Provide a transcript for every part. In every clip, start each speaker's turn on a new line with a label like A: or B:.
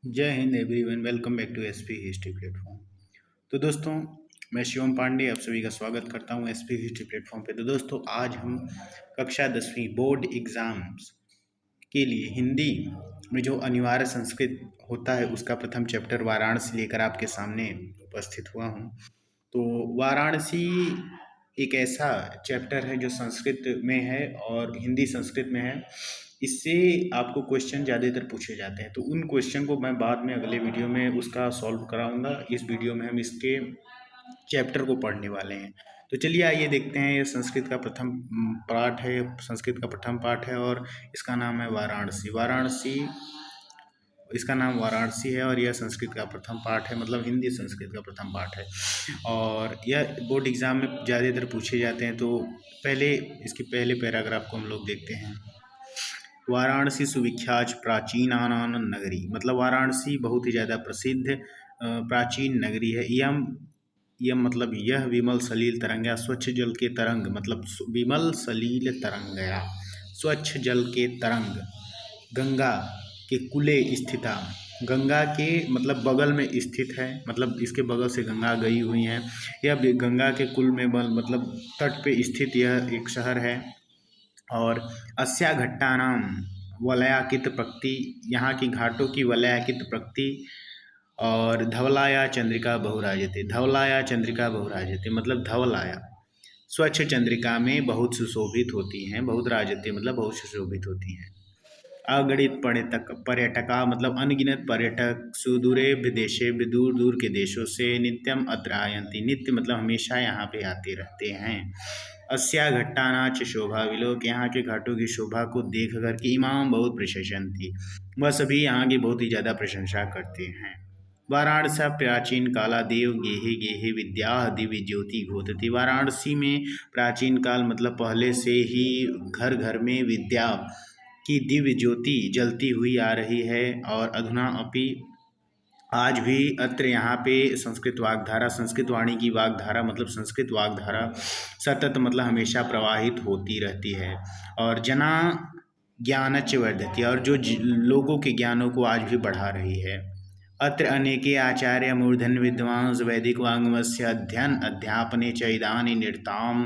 A: जय हिंद everyone, welcome back to SP history platform. तो दोस्तों, मैं शिवम पांडे आप सभी का स्वागत करता हूं एसपी हिस्ट्री प्लेटफॉर्म पे। तो दोस्तों, आज हम कक्षा 10वीं बोर्ड एग्ज़ाम्स के लिए हिंदी में जो अनिवार्य संस्कृत होता है उसका प्रथम चैप्टर वाराणसी लेकर आपके सामने उपस्थित हुआ हूँ। तो वाराणसी एक ऐसा चैप्टर है जो संस्कृत में है और हिंदी संस्कृत में है। इससे आपको क्वेश्चन ज़्यादातर पूछे जाते हैं, तो उन क्वेश्चन को मैं बाद में अगले वीडियो में उसका सॉल्व कराऊंगा। इस वीडियो में हम इसके चैप्टर को पढ़ने वाले हैं। तो चलिए आइए देखते हैं। ये संस्कृत का प्रथम पाठ है, संस्कृत का प्रथम पाठ है और इसका नाम है वाराणसी। इसका नाम वाराणसी है और यह संस्कृत का प्रथम पाठ है, मतलब हिंदी संस्कृत का प्रथम पाठ है। और यह बोर्ड एग्जाम में ज़्यादातर पूछे जाते हैं। तो पहले इसके पहले पैराग्राफ को हम लोग देखते हैं। वाराणसी सुविख्यात प्राचीनानां नगरी, मतलब वाराणसी बहुत ही ज़्यादा प्रसिद्ध प्राचीन नगरी है। यम यम मतलब यह विमल सलील तरंगया, स्वच्छ जल के तरंग, मतलब विमल सलील तरंगया, स्वच्छ जल के तरंग, गंगा के कुले स्थिता, गंगा के मतलब बगल में स्थित है, मतलब इसके बगल से गंगा गई हुई है। यह गंगा के कुल में मतलब तट पे स्थित यह एक शहर है। और अस्या घट्टानाम वलयाकित प्रकृति, यहाँ की घाटों की वलयाकित प्रकृति। और धवलाया चंद्रिका बहुराजते, धवलाया चंद्रिका बहुराजते मतलब धवलाया स्वच्छ चंद्रिका में बहुत सुशोभित होती हैं, बहुत राजते मतलब बहुत सुशोभित होती हैं। अगणित पर्यटका मतलब अनगिनत पर्यटक सुदूरे विदेशे, दूर दूर के देशों से नित्यम अत्र आयन्ति, नित्य मतलब हमेशा यहाँ पे आते रहते हैं। अस्या घट्टानाच शोभा विलोक, यहाँ के घाटों की शोभा को देख कर के इमाम बहुत प्रशंसन्ति, वह सभी यहाँ की बहुत ही ज़्यादा प्रशंसा करते हैं। वाराणसी प्राचीन काला देव गेहे गेहे विद्या दिव्य ज्योति घोतती, वाराणसी में प्राचीन काल मतलब पहले से ही घर घर में विद्या की दिव्य ज्योति जलती हुई आ रही है। और अधुना अपि आज भी अत्र यहाँ पे संस्कृत वाग्धारा, संस्कृत वाणी की वाग्धारा मतलब संस्कृत वाग्धारा सतत मतलब हमेशा प्रवाहित होती रहती है। और जना ज्ञानच वर्धति, और जो लोगों के ज्ञानों को आज भी बढ़ा रही है। अत्र अनेके आचार्य मूर्धन विद्वांस वैदिक वाङ्मयस्य अध्ययन अध्यापने च इदानीं निरताम,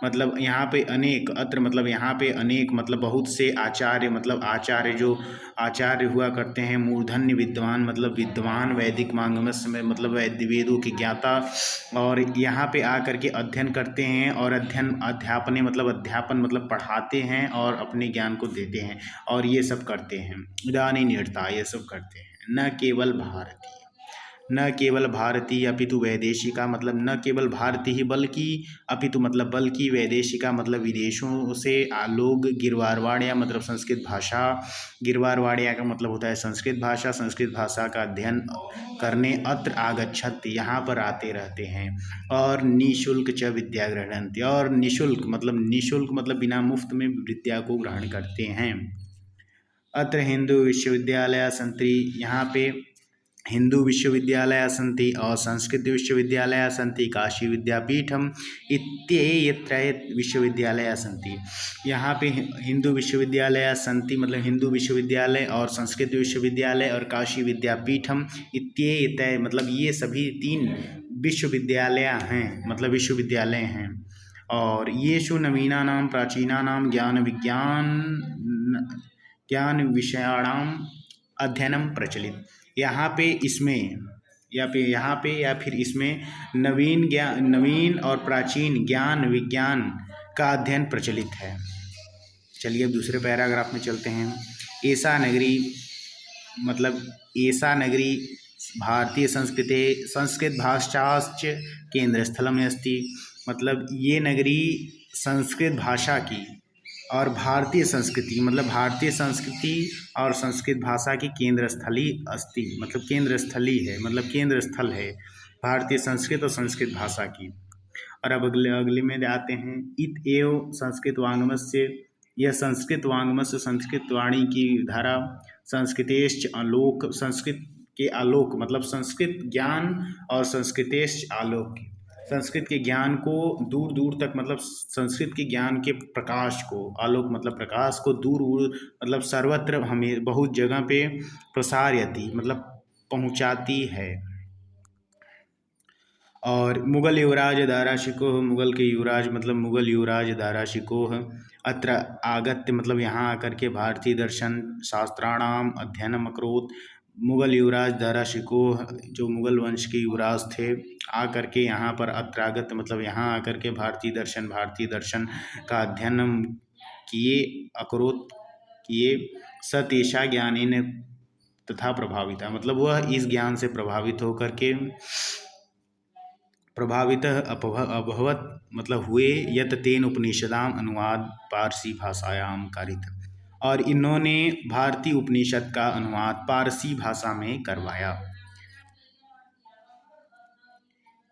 A: मतलब यहाँ पे अनेक, अत्र मतलब यहाँ पे अनेक मतलब बहुत से आचार्य, मतलब आचार्य जो आचार्य हुआ करते हैं, मूर्धन्य विद्वान मतलब विद्वान, वैदिक वाङ्मय में मतलब वेदों के ज्ञाता, और यहाँ पे आकर के अध्ययन करते हैं। और अध्ययन अध्यापने मतलब अध्यापन मतलब पढ़ाते हैं और अपने ज्ञान को देते हैं, और ये सब करते हैं। इदानीं निरता, ये सब करते हैं। न केवल भारतीय, न केवल भारतीय अपितु वैदेशिका, मतलब न केवल भारतीय ही बल्कि अपितु मतलब बल्कि वैदेशिका मतलब विदेशों से लोग गिरवारवाड़िया मतलब संस्कृत भाषा, गिरवारवाड़िया का मतलब होता है संस्कृत भाषा, संस्कृत भाषा का अध्ययन करने अत्र आगच्छत, यहाँ पर आते रहते हैं। और निःशुल्क च विद्या गृह्णन्ति, और निःशुल्क मतलब बिना मुफ्त में विद्या को ग्रहण करते हैं। अत्र हिंदू विश्वविद्यालय सन्ति, यहाँ पे हिंदू विश्वविद्यालय सन्ति और संस्कृत विश्वविद्यालय सन्ति, काशी विद्यापीठम इत्येत्रय विश्वविद्यालय सन्ति। यहाँ पे हिंदू विश्वविद्यालय सन्ति मतलब हिंदू विश्वविद्यालय, और संस्कृत विश्वविद्यालय और काशी विद्यापीठम इत्येत्रय मतलब ये सभी 3 विश्वविद्यालय हैं, मतलब विश्वविद्यालय हैं। और येषु नवीनानां प्राचीनानां ज्ञान विषयाणाम अध्ययनम प्रचलित, यहाँ पे इसमें या फिर इसमें नवीन और प्राचीन ज्ञान विज्ञान का अध्ययन प्रचलित है। चलिए अब दूसरे पैराग्राफ में चलते हैं। ऐसा नगरी मतलब ऐसा नगरी भारतीय संस्कृत भाषाश्च केंद्र स्थल में अस्ति, मतलब ये नगरी संस्कृत भाषा की और भारतीय संस्कृति मतलब भारतीय संस्कृति और संस्कृत भाषा की केंद्र स्थली अस्ति, मतलब केंद्र स्थली है, मतलब केंद्र स्थल है भारतीय संस्कृत और संस्कृत भाषा की। और अब अगले में आते हैं। इत एव संस्कृत वाङ्मयस्य, यह संस्कृत वाङ्मय संस्कृत वाणी की धारा, संस्कृतेश्च आलोक, संस्कृत के आलोक मतलब संस्कृत ज्ञान और संस्कृतेश्च आलोक, संस्कृत के ज्ञान को दूर दूर तक मतलब संस्कृत के ज्ञान के प्रकाश को, आलोक मतलब प्रकाश को दूर मतलब सर्वत्र हमें बहुत जगह पे प्रसारयति मतलब पहुंचाती है। और मुगल युवराज दारा शिकोह, मुगल के युवराज मतलब मुगल युवराज दारा शिकोह अत्र आगत्य मतलब यहाँ आकर के भारतीय दर्शन शास्त्राणाम अध्ययनम अकरोत्। मुगल युवराज दारा शिकोह जो मुगल वंश के युवराज थे आकर के यहाँ पर अत्र आगत्य मतलब यहाँ आकर के भारतीय दर्शन का अध्ययन किए, अकरोत् किए। सतेषा ज्ञानेन तथा प्रभाविता मतलब वह इस ज्ञान से प्रभावित होकर के अभवत मतलब हुए। यत तेन उपनिषदाम अनुवाद पारसी भाषायाम कारित और इन्होंने भारतीय उपनिषद का अनुवाद पारसी भाषा में करवाया।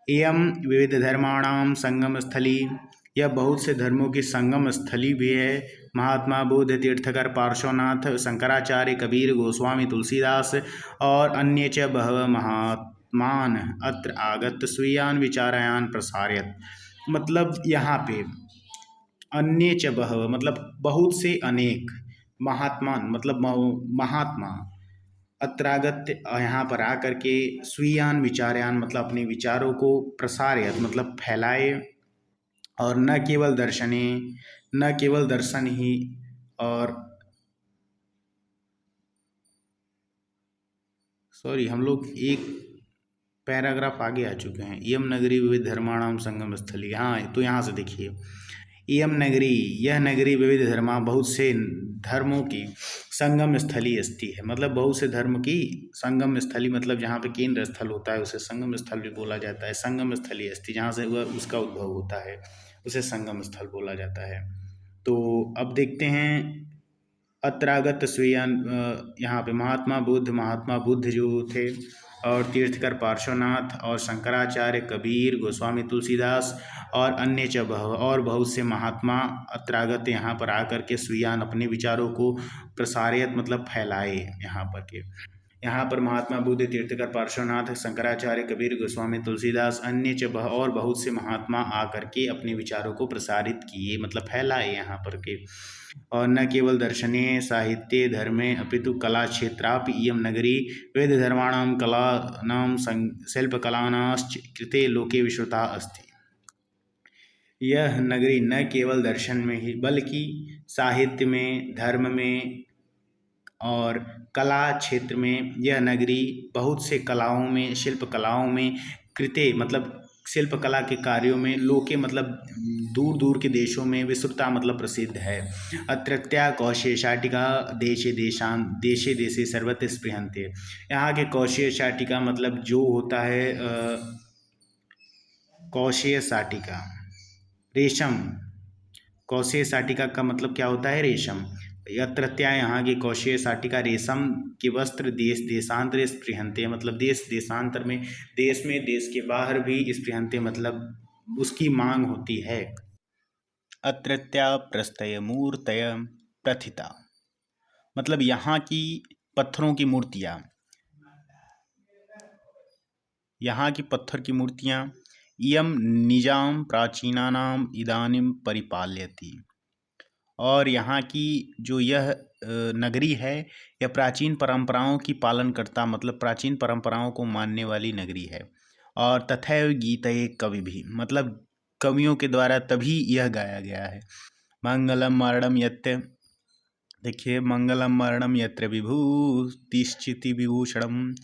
A: एयम विविध धर्माणाम संगम स्थली, यह बहुत से धर्मों की संगम स्थली भी है। महात्मा बुद्ध, तीर्थकर, पार्श्वनाथ, शंकराचार्य, कबीर, गोस्वामी, तुलसीदास और अन्य च बहवः महात्मान अत्र आगत स्वीयान विचारायान प्रसारयत मतलब यहाँ पे अन्य च बहवः मतलब बहुत से अनेक, महात्मान मतलब महात्मा, अत्रागत यहाँ पर आकर के स्वीयान विचारयान मतलब अपने विचारों को प्रसारयत मतलब फैलाए। और न केवल दर्शन ही और हम लोग एक पैराग्राफ आगे आ चुके हैं। इयम नगरी विविध धर्माणाम संगम स्थली, हाँ तो यहाँ से देखिए इयम नगरी, यह नगरी विविध धर्मा बहुत से धर्मों की संगम स्थली अस्ति है मतलब बहुत से धर्म की संगम स्थली मतलब जहाँ पे केंद्र स्थल होता है उसे संगम स्थल भी बोला जाता है। संगम स्थली अस्ति जहाँ से वह उसका उद्भव होता है उसे संगम स्थल बोला जाता है। तो अब देखते हैं अत्रागत स्वीयान, यहाँ पे महात्मा बुद्ध जो थे और तीर्थकर पार्श्वनाथ और शंकराचार्य, कबीर, गोस्वामी तुलसीदास और अन्य च और बहुत से महात्मा अत्रागत यहाँ पर आकर के स्वीयान अपने विचारों को प्रसारित मतलब फैलाए। यहाँ पर महात्मा बुद्ध, तीर्थकर पार्श्वनाथ, शंकराचार्य, कबीर, गोस्वामी तुलसीदास अन्य च और बहुत से महात्मा आकर के अपने विचारों को प्रसारित किए मतलब फैलाए यहाँ पर के। और न केवल दर्शने साहित्ये धर्मे अपितु कला क्षेत्रापि इयं नगरी वेद धर्माणां कलानां शिल्पकलानाश्च कृते लोके विश्रुता अस्ति। यह नगरी न केवल दर्शन में ही बल्कि साहित्य में, धर्म में और कला क्षेत्र में यह नगरी बहुत से कलाओं में, शिल्प कलाओं में, कृते मतलब शिल्प कला के कार्यों में, लोके मतलब दूर दूर के देशों में, विस्तृता मतलब प्रसिद्ध है। अत्रत्या कौशेय शाटिका देशे देशे सर्वत्र स्पृहन्ते, यहाँ के कौशेय शाटिका मतलब जो होता है कौशेय शाटिका रेशम, कौशेय शाटिका का मतलब क्या होता है रेशम। यत्रत्या यहाँ की कौशेय शाटिका रेशम के वस्त्र देश देशांतर स्पृहन्ते मतलब देश देशांतर में, देश में, देश के बाहर भी स्पृहन्ते मतलब उसकी मांग होती है। अत्रत्या प्रस्तय मूर्तय प्रथिता मतलब यहाँ की पत्थरों की मूर्तियाँ, यहाँ की पत्थर की मूर्तियाँ इयम निजाम प्राचीनानाम इदानीम परिपाल्यति और यहाँ की जो यह नगरी है यह प्राचीन परंपराओं की पालन करता मतलब प्राचीन परंपराओं को मानने वाली नगरी है। और तथैव गीतये कवि भी मतलब कवियों के द्वारा तभी यह गाया गया है। मंगलम मरणम यत्र, देखिए मंगलम मरणम यत्र विभूतिश्चिति विभूषणम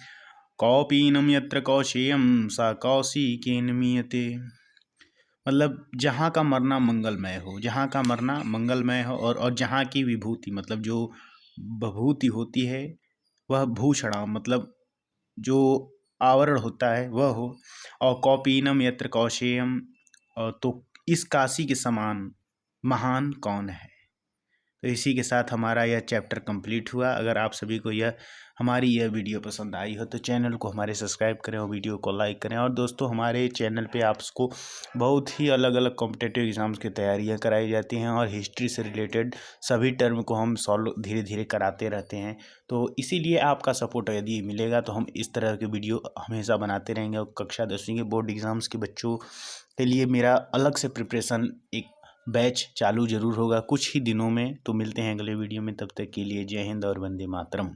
A: कौपीनम यत्र कौशेयम सा कौशिकेन मीयते मतलब जहाँ का मरना मंगलमय हो, जहाँ का मरना मंगलमय हो और जहाँ की विभूति मतलब जो विभूति होती है वह भूषण मतलब जो आवरण होता है वह हो। और कौपीनम यत्र कौशेयम, तो इस काशी के समान महान कौन है। तो इसी के साथ हमारा यह चैप्टर कंप्लीट हुआ। अगर आप सभी को हमारी यह वीडियो पसंद आई हो तो चैनल को हमारे सब्सक्राइब करें और वीडियो को लाइक करें। और दोस्तों हमारे चैनल पे आपको बहुत ही अलग अलग कॉम्पिटिटिव एग्ज़ाम्स की तैयारियां कराई जाती हैं और हिस्ट्री से रिलेटेड सभी टर्म को हम सॉल्व धीरे धीरे कराते रहते हैं। तो इसीलिए आपका सपोर्ट यदि मिलेगा तो हम इस तरह के वीडियो हमेशा बनाते रहेंगे। और कक्षा 10वीं के बोर्ड एग्ज़ाम्स के बच्चों के लिए मेरा अलग से प्रिपरेशन एक बैच चालू ज़रूर होगा कुछ ही दिनों में। तो मिलते हैं अगले वीडियो में, तब तक के लिए जय हिंद और वंदे मातरम।